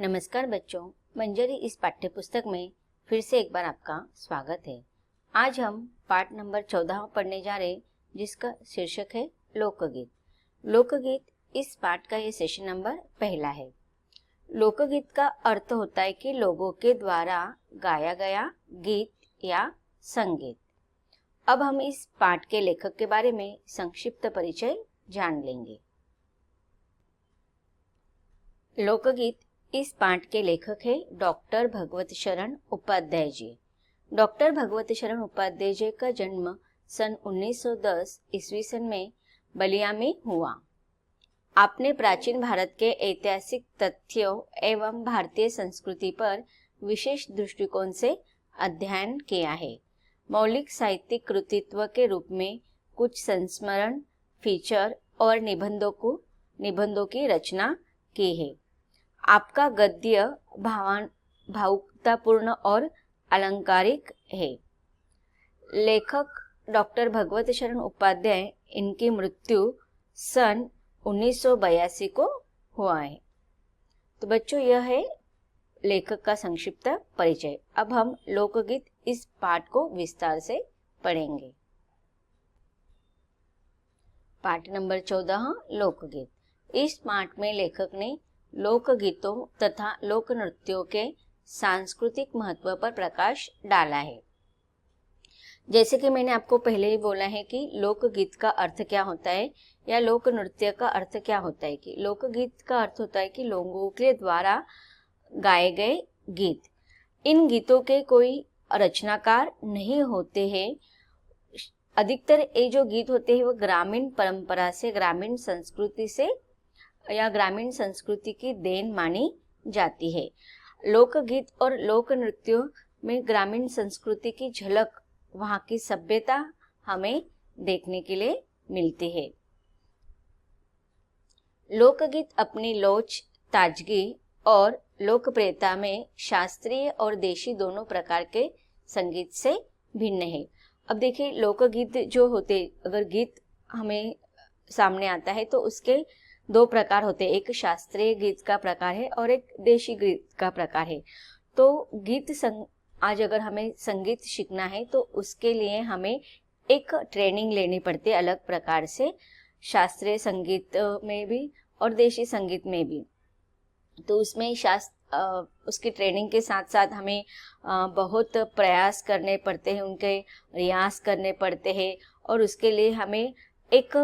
नमस्कार बच्चों, मंजरी इस पाठ्य पुस्तक में फिर से एक बार आपका स्वागत है। आज हम पाठ नंबर 14 पढ़ने जा रहे हैं, जिसका शीर्षक है लोकगीत। लोकगीत इस पाठ का ये सेशन नंबर पहला है। लोकगीत का अर्थ होता है कि लोगों के द्वारा गाया गया गीत या संगीत। अब हम इस पाठ के लेखक के बारे में संक्षिप्त परिचय जान लेंगे। लोकगीत इस पाठ के लेखक है डॉक्टर भगवत शरण उपाध्याय जी। डॉक्टर भगवत शरण उपाध्याय जी का जन्म सन 1910 ईस्वी सन में बलिया में हुआ। आपने प्राचीन भारत के ऐतिहासिक तथ्यों एवं भारतीय संस्कृति पर विशेष दृष्टिकोण से अध्ययन किया है। मौलिक साहित्यिक कृतित्व के रूप में कुछ संस्मरण, फीचर और निबंधों की रचना की है। आपका गद्य भावुकतापूर्ण और अलंकारिक है। लेखक डॉक्टर भगवत शरण उपाध्याय, इनकी मृत्यु सन 1982 को हुआ है। तो बच्चों, यह है लेखक का संक्षिप्त परिचय। अब हम लोकगीत इस पाठ को विस्तार से पढ़ेंगे। पाठ नंबर 14, लोकगीत। इस पाठ में लेखक ने लोकगीतों तथा लोक नृत्यों के सांस्कृतिक महत्व पर प्रकाश डाला है। जैसे कि मैंने आपको पहले ही बोला है कि लोकगीत का अर्थ क्या होता है या लोक नृत्य का अर्थ क्या होता है। कि लोकगीत का अर्थ होता है कि लोगों के द्वारा गाए गए गीत। इन गीतों के कोई रचनाकार नहीं होते हैं। अधिकतर ये जो गीत होते हैं वो ग्रामीण परंपरा से, ग्रामीण संस्कृति से या ग्रामीण संस्कृति की देन मानी जाती है। लोकगीत और लोक नृत्यों में ग्रामीण संस्कृति की झलक, वहाँ की सभ्यता हमें देखने के लिए मिलती है। लोकगीत अपनी लोच, ताजगी और लोकप्रियता में शास्त्रीय और देशी दोनों प्रकार के संगीत से भिन्न है। अब देखिए, लोकगीत जो होते, अगर गीत हमें सामने आता है तो उसके दो प्रकार होते हैं। एक शास्त्रीय गीत का प्रकार है और एक देशी गीत का प्रकार है। तो आज अगर हमें संगीत सीखना है तो उसके लिए हमें एक ट्रेनिंग लेनी पड़ती है अलग प्रकार से, शास्त्रीय संगीत में भी और देशी संगीत में भी। तो उसमें उसकी ट्रेनिंग के साथ साथ हमें बहुत प्रयास करने पड़ते हैं, उनके रियाज करने पड़ते हैं और उसके लिए हमें एक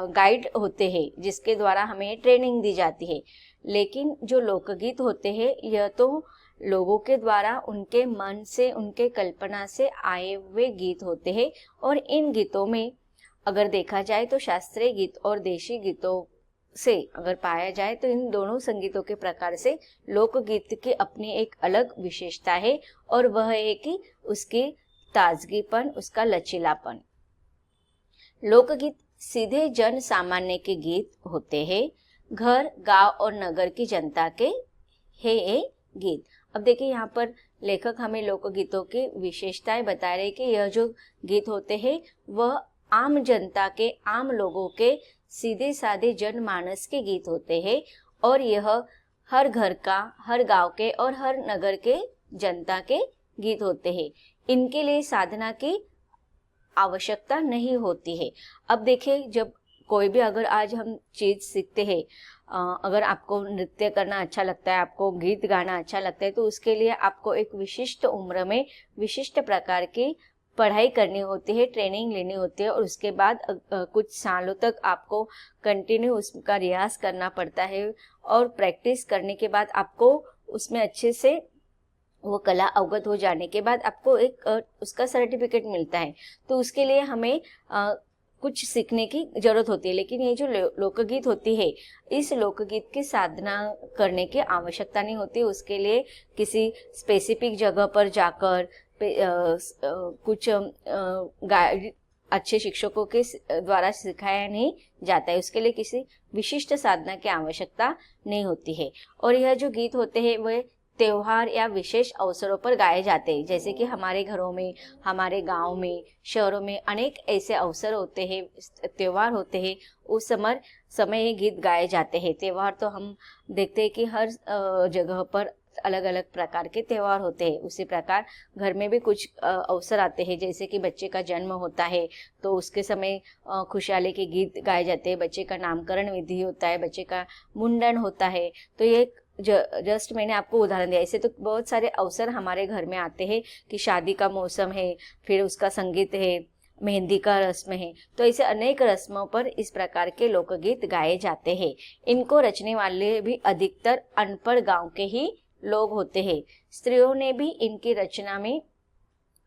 गाइड होते हैं जिसके द्वारा हमें ट्रेनिंग दी जाती है। लेकिन जो लोकगीत होते हैं यह तो लोगों के द्वारा उनके मन से, उनके कल्पना से आए हुए गीत होते हैं। और इन गीतों में अगर देखा जाए तो शास्त्रीय गीत और देशी गीतों से अगर पाया जाए तो इन दोनों संगीतों के प्रकार से लोकगीत की अपनी एक अलग विशेषता है और वह है कि उसकी ताजगीपन, उसका लचीलापन। लोकगीत सीधे जन सामान्य के गीत होते हैं, घर, गांव और नगर की जनता के है ये गीत। अब देखिए, यहाँ पर लेखक हमें लोकगीतों की विशेषताएं बता रहे कि यह जो गीत होते हैं वह आम जनता के, आम लोगों के सीधे साधे जनमानस के गीत होते हैं और यह हर घर का, हर गांव के और हर नगर के जनता के गीत होते हैं। इनके लिए साधना की आवश्यकता नहीं होती है। अब देखिए, जब कोई भी अगर आज हम चीज सीखते हैं, अगर आपको नृत्य करना अच्छा लगता है, आपको गीत गाना अच्छा लगता है, तो उसके लिए आपको एक विशिष्ट उम्र में विशिष्ट प्रकार की पढ़ाई करनी होती है, ट्रेनिंग लेनी होती है और उसके बाद कुछ सालों तक आपको कंटिन्यू उसका रियाज करना पड़ता है और प्रैक्टिस करने के बाद आपको उसमें अच्छे से वो कला अवगत हो जाने के बाद आपको एक उसका सर्टिफिकेट मिलता है। तो उसके लिए हमें कुछ सीखने की जरूरत होती है। लेकिन ये जो लोकगीत होती है, इस लोकगीत की साधना करने की आवश्यकता नहीं होती। उसके लिए किसी स्पेसिफिक जगह पर जाकर कुछ अच्छे शिक्षकों के द्वारा सिखाया नहीं जाता है। उसके लिए किसी विशिष्ट साधना की आवश्यकता नहीं होती है। और यह जो गीत होते हैं वह त्योहार या विशेष अवसरों पर गाए जाते हैं। जैसे कि हमारे घरों में, हमारे गांव में, शहरों में अनेक ऐसे अवसर होते हैं, त्योहार होते हैं, उस समय ये गीत गाए जाते हैं। त्योहार तो हम देखते हैं कि हर जगह पर अलग अलग प्रकार के त्योहार होते हैं। उसी प्रकार घर में भी कुछ अवसर आते हैं, जैसे कि बच्चे का जन्म होता है तो उसके समय खुशहाली के गीत गाए जाते हैं। बच्चे का नामकरण विधि होता है, बच्चे का मुंडन होता है। तो ये जस्ट मैंने आपको उदाहरण दिया। ऐसे तो बहुत सारे अवसर हमारे घर में आते हैं कि शादी का मौसम है, फिर उसका संगीत है, मेहंदी का रस्म है। तो ऐसे अनेक रस्मों पर इस प्रकार के लोकगीत गाए जाते हैं। इनको रचने वाले भी अधिकतर अनपढ़ गांव के ही लोग होते हैं। स्त्रियों ने भी इनकी रचना में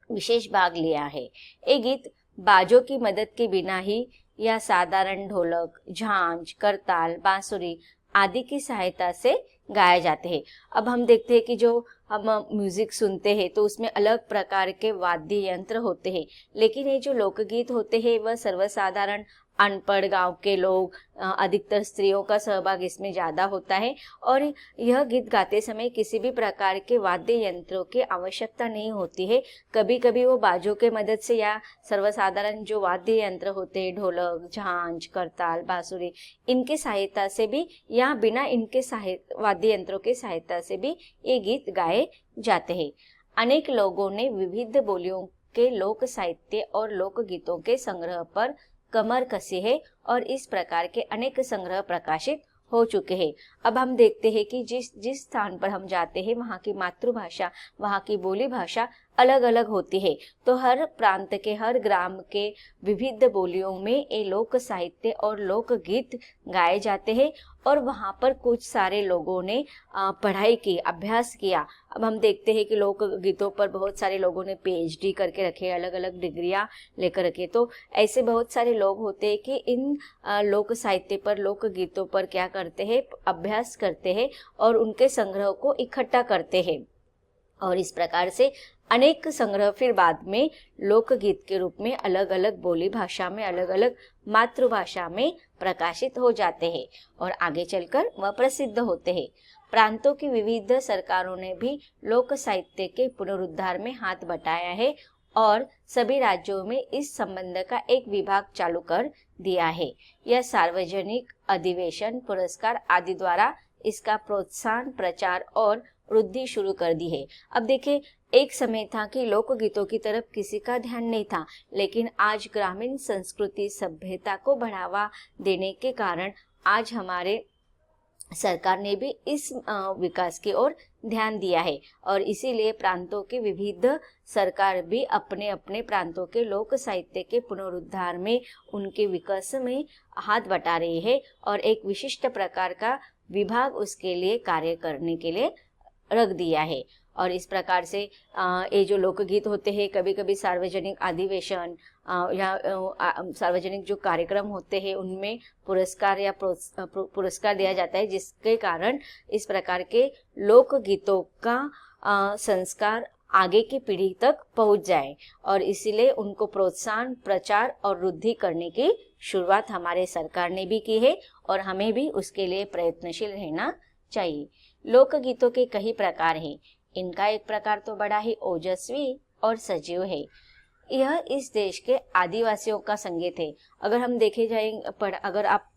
विशेष भाग लिया है। ये गीत बाजों की मदद के बिना ही या साधारण ढोलक, झांझ, करताल, बांसुरी आदि की सहायता से गाए जाते हैं। अब हम देखते हैं कि जो हम म्यूजिक सुनते हैं तो उसमें अलग प्रकार के वाद्य यंत्र होते हैं, लेकिन ये जो लोकगीत होते हैं वह सर्वसाधारण अनपढ़ गांव के लोग, अधिकतर स्त्रियों का सहभाग इसमें ज़्यादा होता है। और यह गीत गाते समय किसी भी प्रकार के वाद्य यंत्रों की आवश्यकता नहीं होती है। कभी कभी वो बाजों के मदद से या सर्वसाधारण जो वाद्य यंत्र होते हैं, ढोलक, झांझ, करताल, बांसुरी, इनकी सहायता से भी या बिना इनके वाद्य यंत्रों की सहायता से भी ये गीत गाए जाते हैं। अनेक लोगों ने विविध बोलियों के लोक साहित्य और लोक गीतों के संग्रह पर कमर कसी है और इस प्रकार के अनेक संग्रह प्रकाशित हो चुके हैं। अब हम देखते हैं कि जिस स्थान पर हम जाते हैं वहाँ की मातृभाषा, वहाँ की बोली भाषा अलग अलग होती है। तो हर प्रांत के, हर ग्राम के विविध बोलियों में ये लोक साहित्य और लोक गीत गाए जाते हैं और वहाँ पर कुछ सारे लोगों ने पढ़ाई की, अभ्यास किया। अब हम देखते हैं कि लोक गीतों पर बहुत सारे लोगों ने PhD करके रखे, अलग अलग डिग्रियां लेकर रखे। तो ऐसे बहुत सारे लोग होते हैं कि इन लोक साहित्य पर, लोक गीतों पर क्या करते हैं, अभ्यास करते हैं और उनके संग्रह को इकट्ठा करते हैं। और इस प्रकार से अनेक संग्रह फिर बाद में लोकगीत के रूप में अलग अलग बोली भाषा में, अलग अलग मातृभाषा में प्रकाशित हो जाते हैं और आगे चलकर वह प्रसिद्ध होते हैं। प्रांतों की विविध सरकारों ने भी लोक साहित्य के पुनरुद्धार में हाथ बटाया है और सभी राज्यों में इस संबंध का एक विभाग चालू कर दिया है। यह सार्वजनिक अधिवेशन, पुरस्कार आदि द्वारा इसका प्रोत्साहन, प्रचार और वृद्धि शुरू कर दी है। अब देखिए, एक समय था कि लोकगीतों की तरफ किसी का ध्यान नहीं था, लेकिन आज ग्रामीण संस्कृति, सभ्यता को बढ़ावा देने के कारण आज हमारे सरकार ने भी इस विकास की ओर ध्यान दिया है और इसीलिए प्रांतों के विविध सरकार भी अपने अपने प्रांतों के लोक साहित्य के पुनरुद्धार में, उनके विकास में हाथ बटा रही है और एक विशिष्ट प्रकार का विभाग उसके लिए कार्य करने के लिए रख दिया है। और इस प्रकार से ये जो लोकगीत होते हैं, कभी कभी सार्वजनिक अधिवेशन या सार्वजनिक जो कार्यक्रम होते हैं उनमें पुरस्कार या पुरस्कार दिया जाता है, जिसके कारण इस प्रकार के लोकगीतों का संस्कार आगे की पीढ़ी तक पहुंच जाए और इसीलिए उनको प्रोत्साहन, प्रचार और वृद्धि करने की शुरुआत हमारे सरकार ने भी की है और हमें भी उसके लिए प्रयत्नशील रहना चाहिए। लोकगीतों के कई प्रकार हैं। इनका एक प्रकार तो बड़ा ही ओजस्वी और सजीव है। यह इस देश के आदिवासियों का संगीत है। अगर हम देखे जाएंगे, अगर आप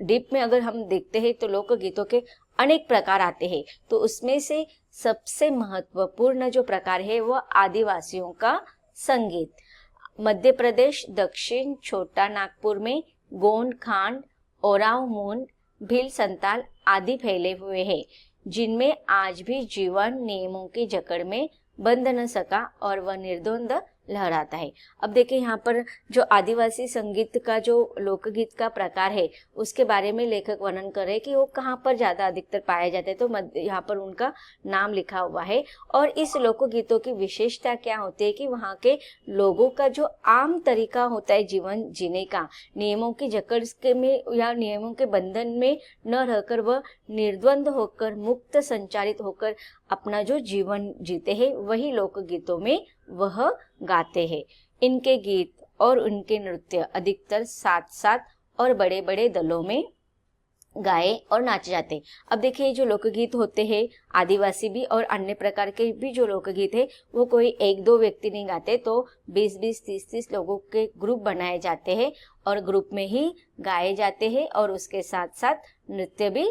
डीप में अगर हम देखते हैं तो लोकगीतों के अनेक प्रकार आते हैं। तो उसमें से सबसे महत्वपूर्ण जो प्रकार है वह आदिवासियों का संगीत। मध्य प्रदेश, दक्षिण छोटा नागपुर में गोंड, खांड, ओराव, मूंद, भील, संताल आदि फैले हुए हैं, जिनमें आज भी जीवन नियमों की जकड़ में बंध न सका और वह निर्द्वंद लहराता है। अब देखिए, यहाँ पर जो आदिवासी संगीत का जो लोकगीत का प्रकार है उसके बारे में लेखक वर्णन कर रहे हैं कि वो कहाँ पर ज्यादा अधिकतर पाए जाते हैं। तो यहाँ पर उनका नाम लिखा हुआ है। और इस लोकगीतों की विशेषता क्या होती है कि वहाँ के लोगों का जो आम तरीका होता है जीवन जीने का, नियमों की जकड़ के में या नियमों के बंधन में न रहकर वह निर्द्वंद होकर, मुक्त संचारित होकर अपना जो जीवन जीते हैं, वही लोकगीतों में वह गाते हैं। इनके गीत और उनके नृत्य अधिकतर साथ साथ और बड़े बड़े दलों में गाए और नाचे जाते हैं। अब देखिए जो लोकगीत होते हैं आदिवासी भी और अन्य प्रकार के भी जो लोकगीत है वो कोई एक दो व्यक्ति नहीं गाते, तो 20-20, 30-30 लोगों के ग्रुप बनाए जाते हैं और ग्रुप में ही गाए जाते हैं और उसके साथ साथ नृत्य भी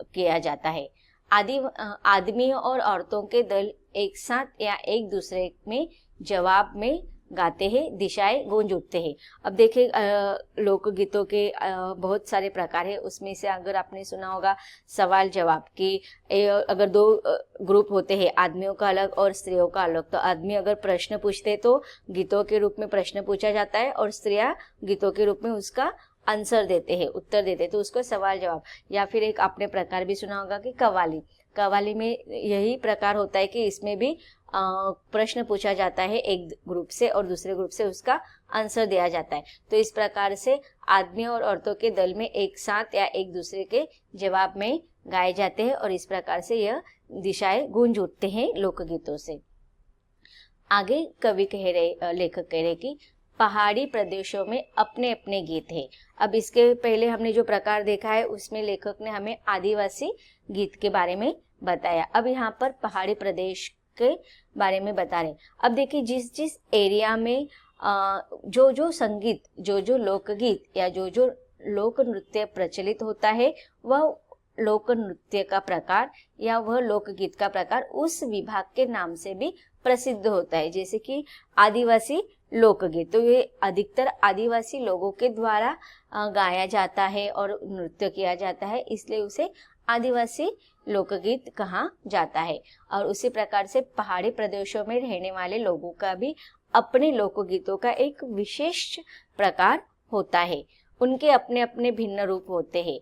किया जाता है। आदमियों और औरतों के दल एक साथ या एक दूसरे में जवाब में गाते हैं, दिशाएं गूंज उठते हैं। अब देखिए लोकगीतों के बहुत सारे प्रकार है, उसमें से अगर आपने सुना होगा सवाल जवाब कि अगर दो ग्रुप होते हैं, आदमियों का अलग और स्त्रियों का अलग, तो आदमी अगर प्रश्न पूछते तो गीतों के रूप में प्रश्न पूछा जाता है और स्त्रियां गीतों के रूप में उसका आंसर देते हैं, उत्तर देते हैं, तो उसको सवाल जवाब। या फिर एक आपने प्रकार भी सुना होगा कि कव्वाली। कव्वाली में यही प्रकार होता है कि इसमें भी प्रश्न पूछा जाता है एक ग्रुप से और दूसरे ग्रुप से उसका आंसर दिया जाता है। तो इस प्रकार से आदमी और औरतों के दल में एक साथ या एक दूसरे के जवाब में गाए जाते हैं और इस प्रकार से यह दिशाएं गूंज उठते हैं लोकगीतों से। आगे कवि कह रहे, लेखक कह रहे कि पहाड़ी प्रदेशों में अपने अपने गीत हैं। अब इसके पहले हमने जो प्रकार देखा है उसमें लेखक ने हमें आदिवासी गीत के बारे में बताया। अब यहाँ पर पहाड़ी प्रदेश के बारे में बता रहे। अब देखिए जिस जिस एरिया में जो जो संगीत, जो जो लोकगीत या जो जो लोक नृत्य प्रचलित होता है वह लोक नृत्य का प्रकार या वह लोकगीत का प्रकार उस विभाग के नाम से भी प्रसिद्ध होता है। जैसे कि आदिवासी लोकगीत, तो ये अधिकतर आदिवासी लोगों के द्वारा गाया जाता है और नृत्य किया जाता है, इसलिए उसे आदिवासी लोकगीत कहा जाता है। और उसी प्रकार से पहाड़ी प्रदेशों में रहने वाले लोगों का भी अपने लोकगीतों का एक विशेष प्रकार होता है। उनके अपने अपने भिन्न रूप होते हैं।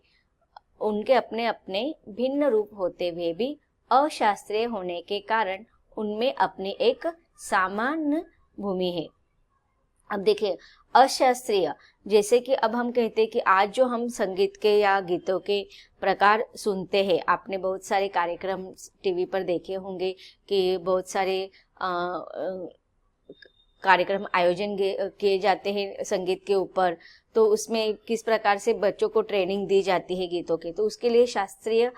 उनके अपने अपने भिन्न रूप होते हुए भी अशास्त्रीय होने के कारण उनमें अपनी एक सामान्य भूमि है। अब देखिए अशास्त्रीय, जैसे कि अब हम कहते हैं कि आज जो हम संगीत के या गीतों के प्रकार सुनते हैं, आपने बहुत सारे कार्यक्रम टीवी पर देखे होंगे कि बहुत सारे कार्यक्रम आयोजन किए जाते हैं संगीत के ऊपर, तो उसमें किस प्रकार से बच्चों को ट्रेनिंग दी जाती है गीतों की, तो उसके लिए शास्त्रीय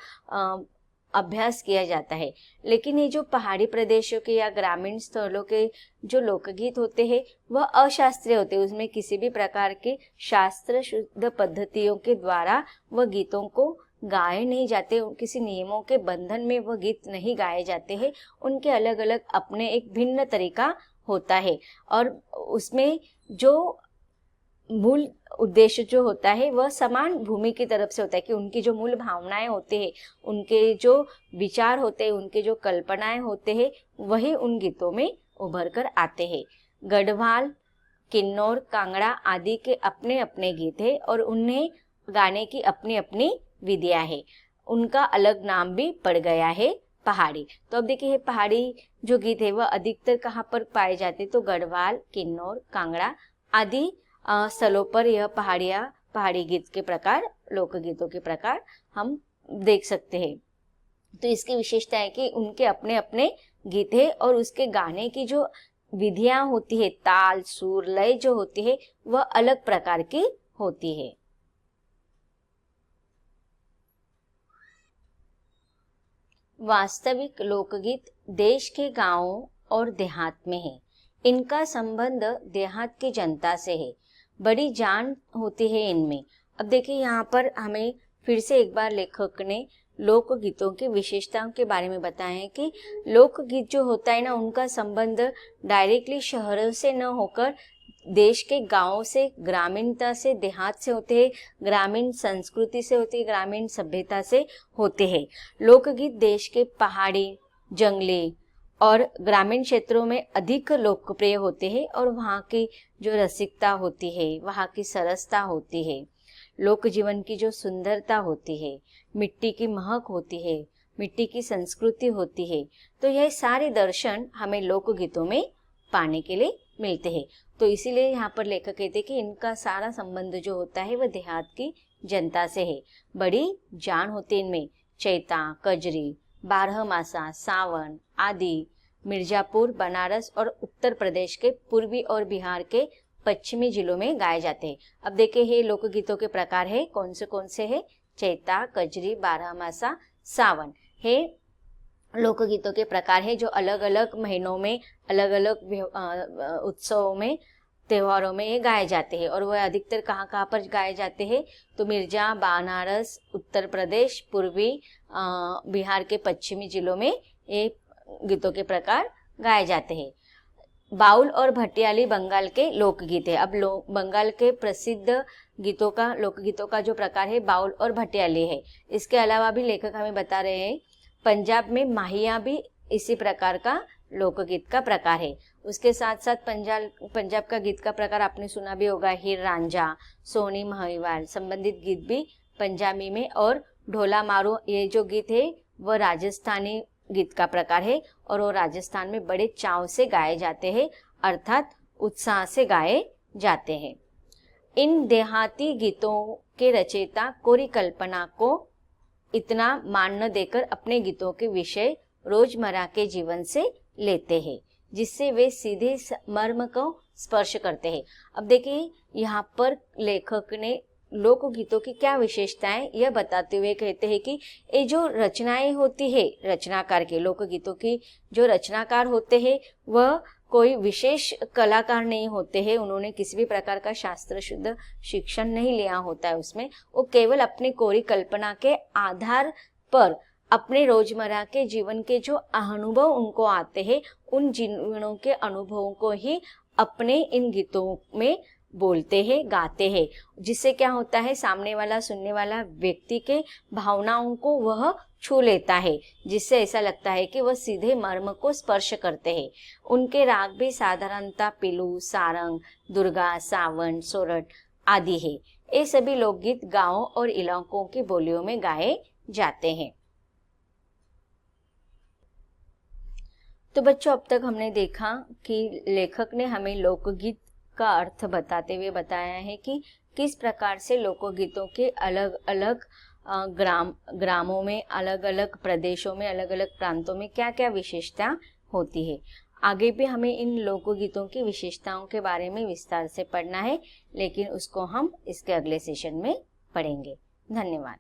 अभ्यास किया जाता है। लेकिन ये जो पहाड़ी प्रदेशों के या ग्रामीण स्थलों के जो लोकगीत होते हैं वह अशास्त्रीय होते हैं। उसमें किसी भी प्रकार के शास्त्र शुद्ध पद्धतियों के द्वारा वह गीतों को गाए नहीं जाते, किसी नियमों के बंधन में वह गीत नहीं गाए जाते हैं। उनके अलग अलग अपने एक भिन्न तरीका होता है और उसमें जो मूल उद्देश्य जो होता है वह समान भूमि की तरफ से होता है कि उनकी जो मूल भावनाएं होते हैं, उनके जो विचार होते हैं, उनके जो कल्पनाएं होते हैं, वही उन गीतों में उभर कर आते हैं। गढ़वाल, किन्नौर, कांगड़ा आदि के अपने अपने गीत हैं और उन्हें गाने की अपनी अपनी विधियां है। उनका अलग नाम भी पड़ गया है पहाड़ी। तो अब देखिए पहाड़ी जो गीत है वह अधिकतर कहाँ पर पाए जाते, तो गढ़वाल, किन्नौर, कांगड़ा आदि स्थलों पर यह पहाड़ी गीत के प्रकार, लोकगीतों के प्रकार हम देख सकते हैं। तो इसकी विशेषता है कि उनके अपने अपने गीत है और उसके गाने की जो विधियां होती है, ताल, सुर, लय जो होती है वह अलग प्रकार की होती है। वास्तविक लोकगीत देश के गांवों और देहात में है। इनका संबंध देहात की जनता से है। बड़ी जान होती है इनमें। अब देखिए यहाँ पर हमें फिर से एक बार लेखक ने लोकगीतों की विशेषताओं के बारे में बताया है कि लोकगीत जो होता है ना, उनका संबंध डायरेक्टली शहरों से न होकर देश के गांवों से, ग्रामीणता से, देहात से होते हैं, ग्रामीण संस्कृति से होते हैं, ग्रामीण सभ्यता से होते हैं। लोकगीत देश के पहाड़ी, जंगली और ग्रामीण क्षेत्रों में अधिक लोकप्रिय होते हैं और वहाँ की जो रसिकता होती है, वहाँ की सरसता होती है, लोक जीवन की जो सुंदरता होती है, मिट्टी की महक होती है, मिट्टी की संस्कृति होती है, तो यह सारे दर्शन हमें लोकगीतों में पाने के लिए मिलते हैं। तो इसीलिए यहाँ पर लेखक कहते हैं कि इनका सारा संबंध जो होता है वह देहात की जनता से है। बड़ी जान होती है इनमें। चैता, कजरी, बारहमासा, सावन आदि मिर्जापुर, बनारस और उत्तर प्रदेश के पूर्वी और बिहार के पश्चिमी जिलों में गाए जाते हैं। अब देखिए ये लोकगीतों के प्रकार है, कौन से है। चैता, कजरी, बारहमासा, सावन। हे लोकगीतों के प्रकार है जो अलग अलग महीनों में, अलग अलग उत्सवों में, त्योहारों में ये गाए जाते हैं। और वह अधिकतर कहाँ कहाँ पर गाए जाते हैं? तो मिर्जा, बनारस, उत्तर प्रदेश, पूर्वी बिहार के पश्चिमी जिलों में ये गीतों के प्रकार गाए जाते हैं। बाउल और भटियाली बंगाल के लोकगीत है। अब बंगाल के प्रसिद्ध गीतों का, लोकगीतों का जो प्रकार है बाउल और भटियाली है। इसके अलावा भी लेखक हमें बता रहे हैं पंजाब में माहिया भी इसी प्रकार का लोकगीत का प्रकार है। उसके साथ साथ पंजाब का गीत का प्रकार आपने सुना भी होगा, हीर रांझा, सोनी महिवाल संबंधित गीत भी पंजाबी में। और ढोला मारू ये जो गीत है वह राजस्थानी गीत का प्रकार है और वो राजस्थान में बड़े चाव से गाए जाते हैं, अर्थात उत्साह से गाए जाते हैं। इन देहाती गीतों के रचयिता कोरी कल्पना को इतना मान न देकर अपने गीतों के विषय रोजमर्रा के जीवन से लेते हैं, जिससे वे सीधे मर्म को स्पर्श करते हैं। अब देखिए यहाँ पर लेखक ने लोकगीतों की क्या विशेषताएं यह बताते हुए कहते हैं कि ये जो रचनाएं होती है रचनाकार के, लोकगीतों की जो रचनाकार होते हैं वह कोई विशेष कलाकार नहीं होते हैं, उन्होंने किसी भी प्रकार का शास्त्र शुद्ध शिक्षण नहीं लिया होता है उसमें। वो केवल अपनी कोरी कल्पना के आधार पर अपने रोजमर्रा के जीवन के जो अनुभव उनको आते हैं उन जीवनों के अनुभवों को ही अपने इन गीतों में बोलते हैं, गाते हैं, जिससे क्या होता है सामने वाला, सुनने वाला व्यक्ति के भावनाओं को वह छू लेता है, जिससे ऐसा लगता है कि वह सीधे मर्म को स्पर्श करते हैं। उनके राग भी साधारणतः पिलू, सारंग, दुर्गा, सावन, सोरठ आदि है। ये सभी लोकगीत गांवों और इलाकों की बोलियों में गाए जाते हैं। तो बच्चों अब तक हमने देखा कि लेखक ने हमें लोकगीत का अर्थ बताते हुए बताया है कि किस प्रकार से लोकगीतों के अलग अलग ग्रामों में, अलग अलग प्रदेशों में, अलग अलग प्रांतों में क्या क्या विशेषता होती है। आगे भी हमें इन लोकगीतों की विशेषताओं के बारे में विस्तार से पढ़ना है, लेकिन उसको हम इसके अगले सेशन में पढ़ेंगे। धन्यवाद।